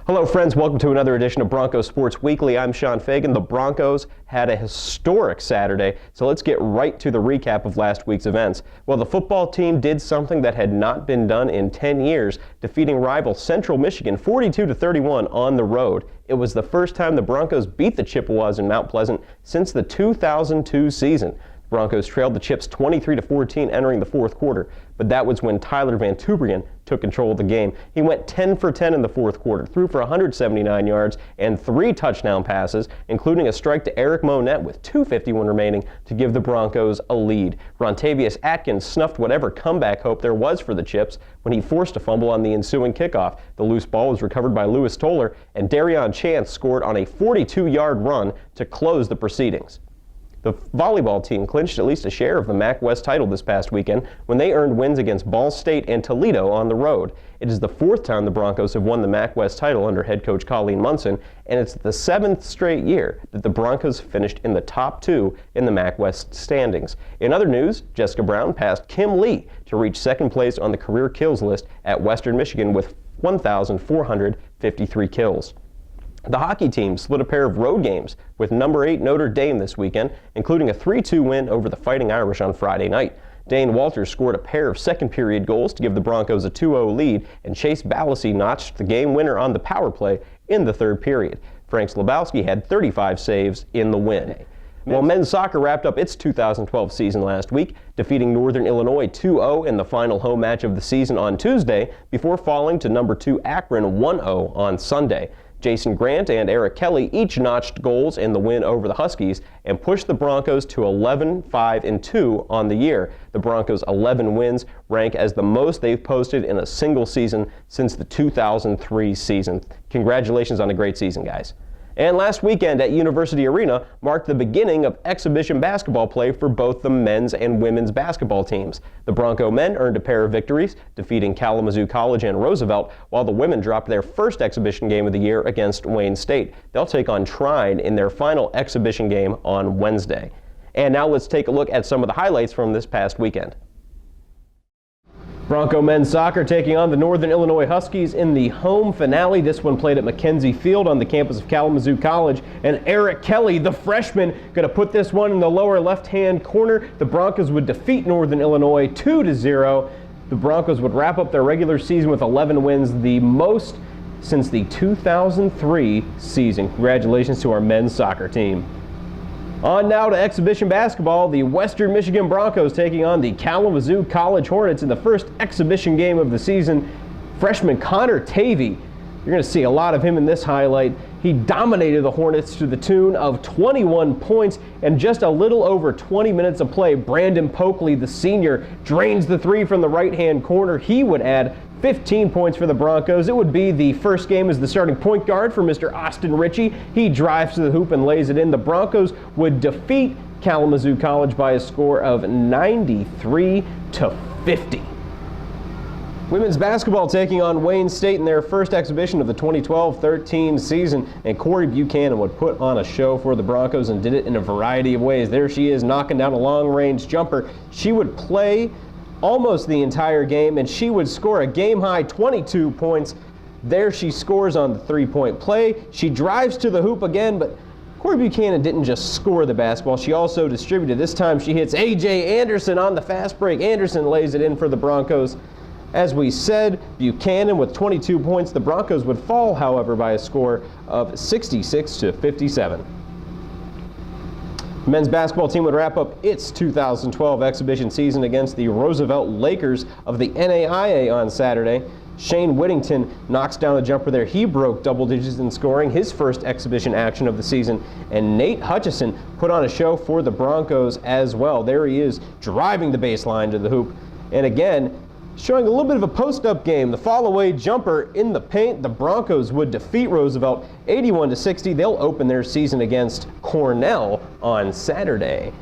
Hello friends, welcome to another edition of Bronco Sports Weekly. I'm Sean Fagan. The Broncos had a historic Saturday, so let's get right to the recap of last week's events. Well, the football team did something that had not been done in 10 years, defeating rival Central Michigan 42-31 on the road. It was the first time the Broncos beat the Chippewas in Mount Pleasant since the 2002 season. Broncos trailed the Chips 23-14 entering the fourth quarter, but that was when Tyler Van Tubrian took control of the game. He went 10 for 10 in the fourth quarter, threw for 179 yards and 3 touchdown passes, including a strike to Eric Monette with 2:51 remaining to give the Broncos a lead. Rontavious Atkins snuffed whatever comeback hope there was for the Chips when he forced a fumble on the ensuing kickoff. The loose ball was recovered by Lewis Toller, and Darion Chance scored on a 42-yard run to close the proceedings. The volleyball team clinched at least a share of the MAC West title this past weekend when they earned wins against Ball State and Toledo on the road. It is the 4th time the Broncos have won the MAC West title under head coach Colleen Munson, and it's the 7th straight year that the Broncos finished in the top 2 in the MAC West standings. In other news, Jessica Brown passed Kim Lee to reach second place on the career kills list at Western Michigan with 1,453 kills. The hockey team split a pair of road games with number 8 Notre Dame this weekend, including a 3-2 win over the Fighting Irish on Friday night. Dane Walters scored a pair of second-period goals to give the Broncos a 2-0 lead, and Chase Balassi notched the game winner on the power play in the third period. Frank Slabowski had 35 saves in the win. Well, men's soccer wrapped up its 2012 season last week, defeating Northern Illinois 2-0 in the final home match of the season on Tuesday, before falling to number 2 Akron 1-0 on Sunday. Jason Grant and Eric Kelly each notched goals in the win over the Huskies and pushed the Broncos to 11-5-2 on the year. The Broncos' 11 wins rank as the most they've posted in a single season since the 2003 season. Congratulations on a great season, guys. And last weekend at University Arena marked the beginning of exhibition basketball play for both the men's and women's basketball teams. The Bronco men earned a pair of victories, defeating Kalamazoo College and Roosevelt, while the women dropped their first exhibition game of the year against Wayne State. They'll take on Trine in their final exhibition game on Wednesday. And now let's take a look at some of the highlights from this past weekend. Bronco men's soccer taking on the Northern Illinois Huskies in the home finale. This one played at Mackenzie Field on the campus of Kalamazoo College. And Eric Kelly, the freshman, going to put this one in the lower left-hand corner. The Broncos would defeat Northern Illinois 2-0. The Broncos would wrap up their regular season with 11 wins, the most since the 2003 season. Congratulations to our men's soccer team. On now to exhibition basketball. The Western Michigan Broncos taking on the Kalamazoo College Hornets in the first exhibition game of the season. Freshman Connor Tavey, you're going to see a lot of him in this highlight. He dominated the Hornets to the tune of 21 points and just a little over 20 minutes of play. Brandon Pokley, the senior, drains the three from the right-hand corner. He would add 15 points for the Broncos. It would be the first game as the starting point guard for Mr. Austin Ritchie. He drives to the hoop and lays it in. The Broncos would defeat Kalamazoo College by a score of 93-50. Women's basketball taking on Wayne State in their first exhibition of the 2012-13 season, and Corey Buchanan would put on a show for the Broncos and did it in a variety of ways. There she is knocking down a long-range jumper. She would play almost the entire game, and she would score a game-high 22 points. There she scores on the three-point play. She drives to the hoop again, but Corey Buchanan didn't just score the basketball. She also distributed. This time she hits A.J. Anderson on the fast break. Anderson lays it in for the Broncos. As we said, Buchanan with 22 points. The Broncos would fall, however, by a score of 66-57. The men's basketball team would wrap up its 2012 exhibition season against the Roosevelt Lakers of the NAIA on Saturday. Shane Whittington knocks down a jumper there. He broke double digits in scoring, his first exhibition action of the season. And Nate Hutchison put on a show for the Broncos as well. There he is, driving the baseline to the hoop. And again, showing a little bit of a post-up game. The fall-away jumper in the paint. The Broncos would defeat Roosevelt 81-60. They'll open their season against Cornell on Saturday.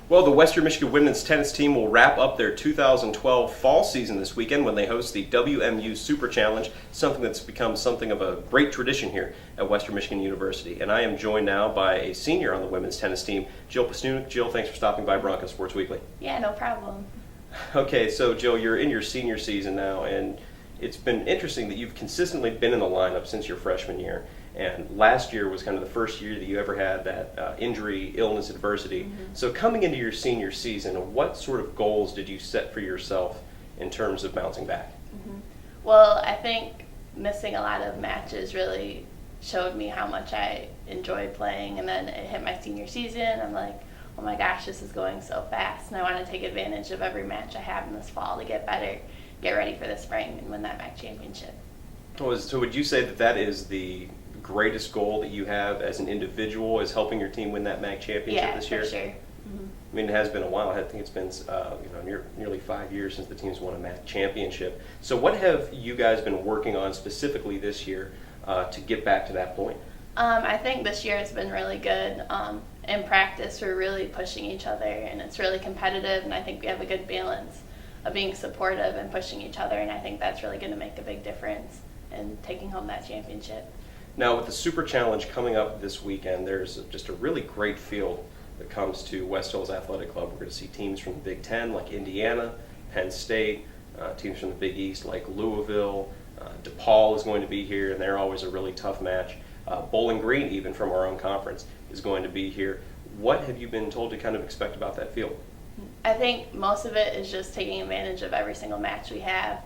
Well, the Western Michigan women's tennis team will wrap up their 2012 fall season this weekend when they host the WMU Super Challenge, something that's become something of a great tradition here at Western Michigan University. And I am joined now by a senior on the women's tennis team, Jill Pastunink. Jill, thanks for stopping by Bronco Sports Weekly. Yeah, no problem. Okay, so Jill, you're in your senior season now, and it's been interesting that you've consistently been in the lineup since your freshman year. And last year was kind of the first year that you ever had that injury, illness, adversity. Mm-hmm. So coming into your senior season, what sort of goals did you set for yourself in terms of bouncing back? Mm-hmm. Well, I think missing a lot of matches really showed me how much I enjoyed playing, and then it hit my senior season. I'm like, oh my gosh, this is going so fast, and I want to take advantage of every match I have in this fall to get better, get ready for the spring, and win that MAC championship. So would you say that that is the greatest goal that you have as an individual, is helping your team win that MAC championship this year? Yeah, for sure. Mm-hmm. I mean, it has been a while. I think it's been nearly 5 years since the team's won a MAC championship. So what have you guys been working on specifically this year to get back to that point? I think this year has been really good. In practice, we're really pushing each other, and it's really competitive, and I think we have a good balance of being supportive and pushing each other, and I think that's really going to make a big difference in taking home that championship. Now, with the Super Challenge coming up this weekend, there's just a really great field that comes to West Hills Athletic Club. We're going to see teams from the Big Ten like Indiana, Penn State, teams from the Big East like Louisville. DePaul is going to be here, and they're always a really tough match. Bowling Green, even from our own conference, is going to be here. What have you been told to kind of expect about that field? I think most of it is just taking advantage of every single match we have,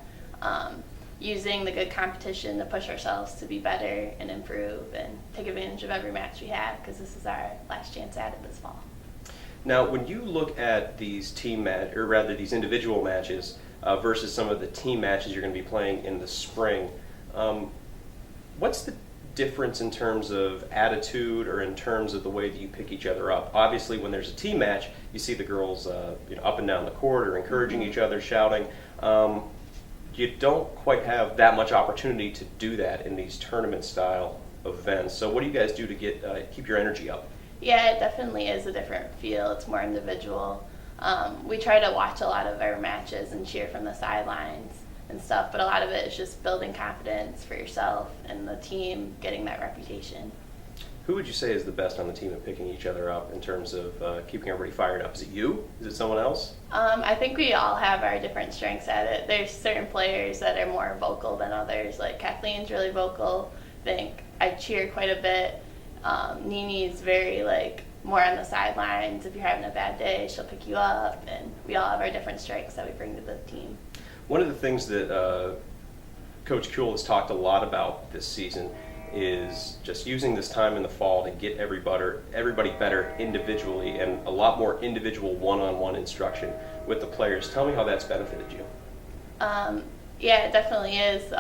using the good competition to push ourselves to be better and improve and take advantage of every match we have, because this is our last chance at it this fall. Now, when you look at these these individual matches versus some of the team matches you're going to be playing in the spring, what's the difference in terms of attitude or in terms of the way that you pick each other up? Obviously, when there's a team match, you see the girls up and down the court or encouraging each other, shouting. You don't quite have that much opportunity to do that in these tournament-style events. So what do you guys do to keep your energy up? Yeah, it definitely is a different feel. It's more individual. We try to watch a lot of our matches and cheer from the sidelines and stuff, but a lot of it is just building confidence for yourself and the team, getting that reputation. Who would you say is the best on the team at picking each other up in terms of keeping everybody fired up? Is it you? Is it someone else? I think we all have our different strengths at it. There's certain players that are more vocal than others. Like Kathleen's really vocal. I think I cheer quite a bit. Nini's very more on the sidelines. If you're having a bad day, she'll pick you up, and we all have our different strengths that we bring to the team. One of the things that Coach Kuehl has talked a lot about this season is just using this time in the fall to get everybody better individually, and a lot more individual one-on-one instruction with the players. Tell me how that's benefited you. Yeah, it definitely is.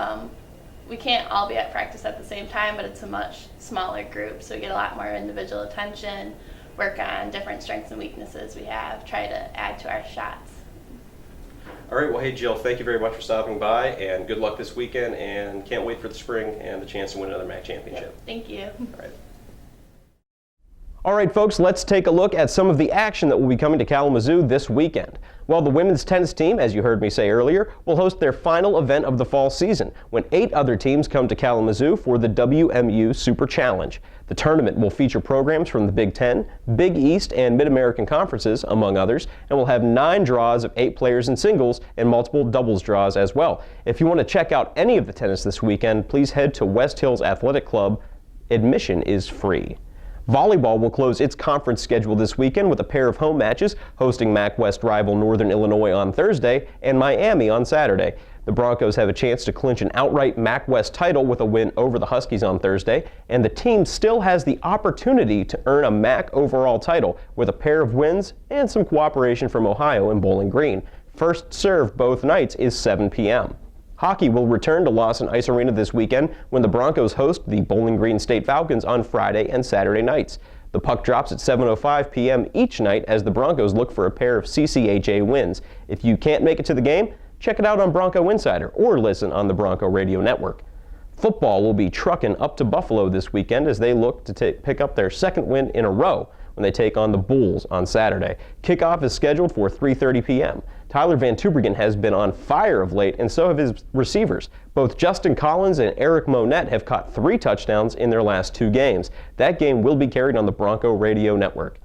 We can't all be at practice at the same time, but it's a much smaller group, so we get a lot more individual attention, work on different strengths and weaknesses we have, try to add to our shots. All right, well, hey, Jill, thank you very much for stopping by, and good luck this weekend, and can't wait for the spring and the chance to win another MAC championship. Thank you. All right. All right, folks, let's take a look at some of the action that will be coming to Kalamazoo this weekend. Well, the women's tennis team, as you heard me say earlier, will host their final event of the fall season when 8 other teams come to Kalamazoo for the WMU Super Challenge. The tournament will feature programs from the Big Ten, Big East, and Mid-American conferences, among others, and will have 9 draws of 8 players in singles and multiple doubles draws as well. If you want to check out any of the tennis this weekend, please head to West Hills Athletic Club. Admission is free. Volleyball will close its conference schedule this weekend with a pair of home matches, hosting MAC West rival Northern Illinois on Thursday and Miami on Saturday. The Broncos have a chance to clinch an outright MAC West title with a win over the Huskies on Thursday, and the team still has the opportunity to earn a MAC overall title with a pair of wins and some cooperation from Ohio and Bowling Green. First serve both nights is 7 p.m. Hockey will return to Lawson Ice Arena this weekend when the Broncos host the Bowling Green State Falcons on Friday and Saturday nights. The puck drops at 7:05 p.m. each night as the Broncos look for a pair of CCHA wins. If you can't make it to the game, check it out on Bronco Insider or listen on the Bronco Radio Network. Football will be trucking up to Buffalo this weekend as they look to pick up their second win in a row when they take on the Bulls on Saturday. Kickoff is scheduled for 3:30 p.m. Tyler Van Tubergen has been on fire of late, and so have his receivers. Both Justin Collins and Eric Monette have caught 3 touchdowns in their last 2 games. That game will be carried on the Bronco Radio Network.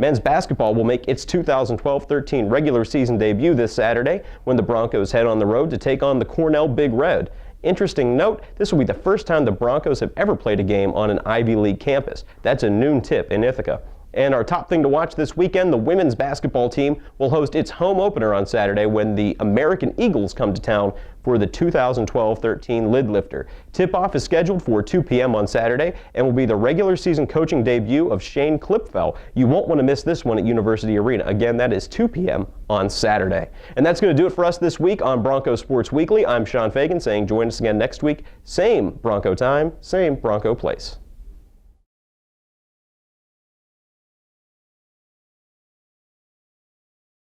Men's basketball will make its 2012-13 regular season debut this Saturday when the Broncos head on the road to take on the Cornell Big Red. Interesting note, this will be the first time the Broncos have ever played a game on an Ivy League campus. That's a noon tip in Ithaca. And our top thing to watch this weekend, the women's basketball team will host its home opener on Saturday when the American Eagles come to town for the 2012-13 Lid Lifter. Tip-off is scheduled for 2 p.m. on Saturday and will be the regular season coaching debut of Shane Klipfel. You won't want to miss this one at University Arena. Again, that is 2 p.m. on Saturday. And that's going to do it for us this week on Bronco Sports Weekly. I'm Sean Fagan saying join us again next week. Same Bronco time, same Bronco place.